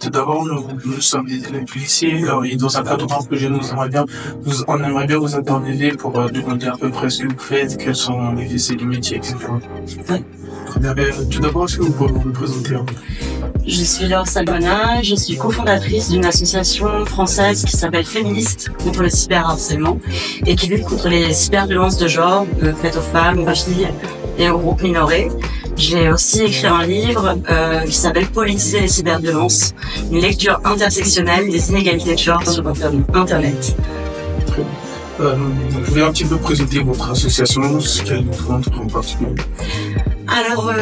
Tout d'abord, nous sommes des élèves du lycée et dans un cadre d'un projet, on aimerait bien vous interviewer pour demander à peu près ce que vous faites, quels sont les essais du métier, etc. Ouais. Très bien. Tout d'abord, est-ce que vous pouvez vous présenter un peu? Je suis Laure Salbona, je suis cofondatrice d'une association française qui s'appelle Féministes contre le cyberharcèlement et qui lutte contre les cyberviolences de genre faites aux femmes, aux filles et aux groupes minorés. J'ai aussi écrit un livre qui s'appelle Politiser les cyberviolences, une lecture intersectionnelle des inégalités de genre sur Internet. Très bien. Vous pouvez un petit peu présenter votre association, ce qu'elle compte en particulier? Alors,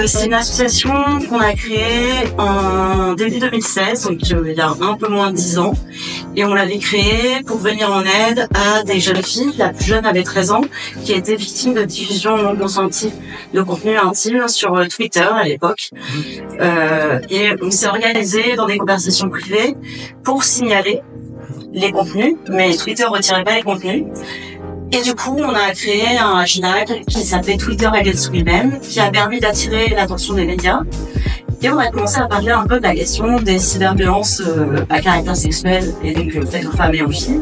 c'est une association qu'on a créée en début 2016, donc il y a un peu moins de 10 ans. Et on l'avait créée pour venir en aide à des jeunes filles, la plus jeune avait 13 ans, qui étaient victimes de diffusion non consentie de contenu intime sur Twitter à l'époque. Et on s'est organisé dans des conversations privées pour signaler les contenus, mais Twitter retirait pas les contenus. Et du coup, on a créé un hashtag qui s'appelait Twitter Against Women, qui a permis d'attirer l'attention des médias. Et on a commencé à parler un peu de la question des cyberviolences à caractère sexuel et donc faites aux femmes et aux filles.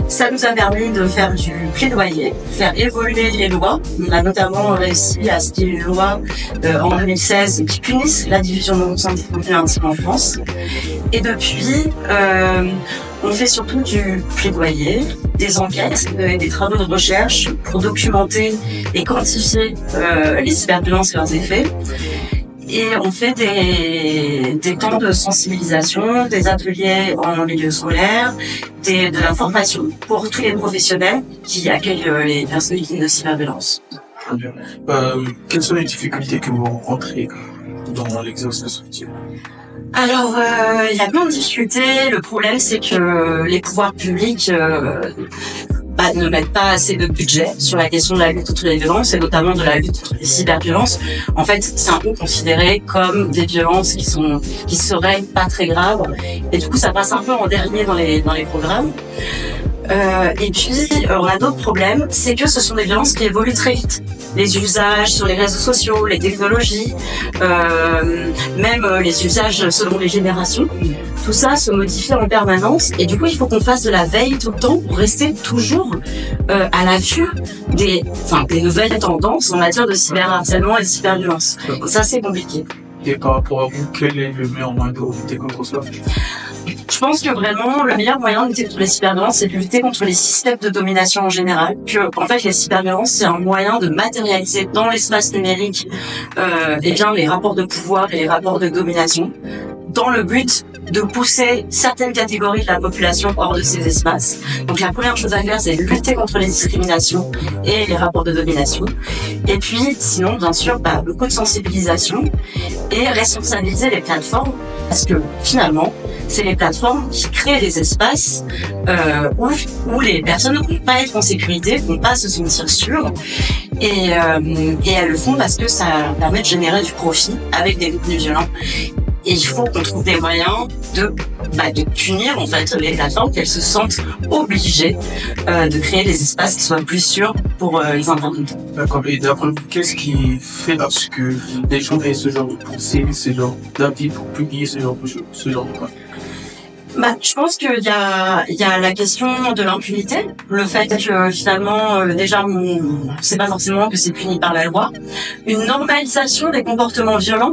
Ça nous a permis de faire du plaidoyer, faire évoluer les lois. On a notamment réussi à signer une loi en 2016 qui punisse la diffusion non consentie de contenu intime en France. Et depuis, on fait surtout du plaidoyer, des enquêtes, des travaux de recherche pour documenter et quantifier les cyberviolences et leurs effets. Et on fait des temps de sensibilisation, des ateliers en milieu scolaire, de la formation pour tous les professionnels qui accueillent les personnes victimes de cyberviolence. Très bien. Quelles sont les difficultés que vous rencontrez dans l'exercice de ce métier? Alors, il y a plein de difficultés. Le problème, c'est que les pouvoirs publics ne mettent pas assez de budget sur la question de la lutte contre les violences et notamment de la lutte contre les cyberviolences. En fait, c'est un peu considéré comme des violences qui seraient pas très graves et du coup, ça passe un peu en dernier dans les programmes. Et puis, on a d'autres problèmes, c'est que ce sont des violences qui évoluent très vite. Les usages sur les réseaux sociaux, les technologies, même les usages selon les générations, tout ça se modifie en permanence et du coup, il faut qu'on fasse de la veille tout le temps pour rester toujours à l'affût des nouvelles tendances en matière de cyberharcèlement et de cyberviolence. Et ça, c'est compliqué. Et par rapport à vous, quel est le meilleur moyen pour lutter contre cela? Je pense que vraiment, le meilleur moyen de lutter contre les cyberviolences, c'est de lutter contre les systèmes de domination en général. En fait, les cyberviolences, c'est un moyen de matérialiser dans l'espace numérique, les rapports de pouvoir et les rapports de domination, dans le but de pousser certaines catégories de la population hors de ces espaces. Donc la première chose à faire, c'est lutter contre les discriminations et les rapports de domination. Et puis, sinon, bien sûr, beaucoup de sensibilisation et responsabiliser les plateformes, parce que finalement, c'est les plateformes qui créent des espaces où les personnes ne vont pas être en sécurité, ne vont pas se sentir sûres, et elles le font parce que ça permet de générer du profit avec des contenus violents. Et il faut qu'on trouve des moyens de punir en fait les plateformes, qu'elles se sentent obligées de créer des espaces qui soient plus sûrs pour les internautes. D'accord. Et d'après vous, qu'est-ce qui fait à ce que les gens aient ce genre de pensée, ce genre d'avis pour publier ce genre de choses, ce genre de quoi? Je pense qu'il y a la question de l'impunité, le fait que finalement déjà on sait pas forcément que c'est puni par la loi, une normalisation des comportements violents,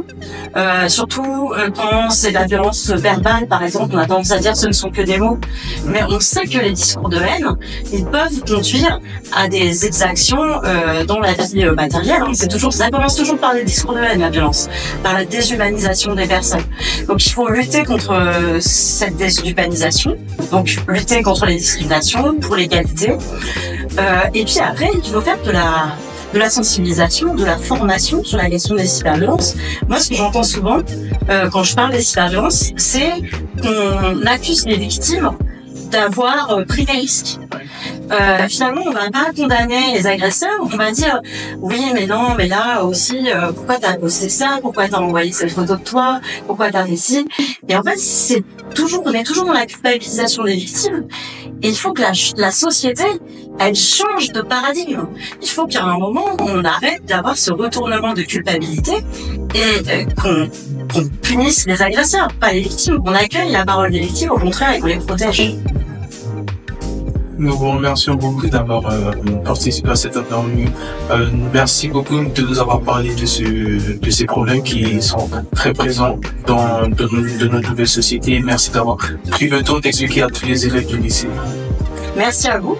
surtout quand c'est de la violence verbale par exemple, on a tendance à dire ce ne sont que des mots, mais on sait que les discours de haine, ils peuvent conduire à des exactions dans la vie matérielle. Ça commence toujours par les discours de haine, la violence, par la déshumanisation des personnes. Donc il faut lutter contre cette déshumanisation, donc lutter contre les discriminations, pour l'égalité. Et puis après, il faut faire de la sensibilisation, de la formation sur la question des cyberviolences. Moi, ce que j'entends souvent quand je parle des cyberviolences, c'est qu'on accuse les victimes d'avoir pris des risques. Finalement, on va pas condamner les agresseurs, on va dire oui, mais non, mais là aussi, pourquoi t'as posté ça, pourquoi t'as envoyé cette photo de toi, pourquoi t'as fait ci. Et en fait, on est toujours dans la culpabilisation des victimes. Et il faut que la société, elle change de paradigme. Il faut qu'à un moment, on arrête d'avoir ce retournement de culpabilité et qu'on punisse les agresseurs, pas les victimes, qu'on accueille la parole des victimes, au contraire, et qu'on les protège. Nous vous remercions beaucoup d'avoir participé à cette interview. Merci beaucoup de nous avoir parlé de ces problèmes qui sont très présents dans de notre nouvelle société. Merci d'avoir pris le temps d'expliquer à tous les élèves du lycée. Merci à vous.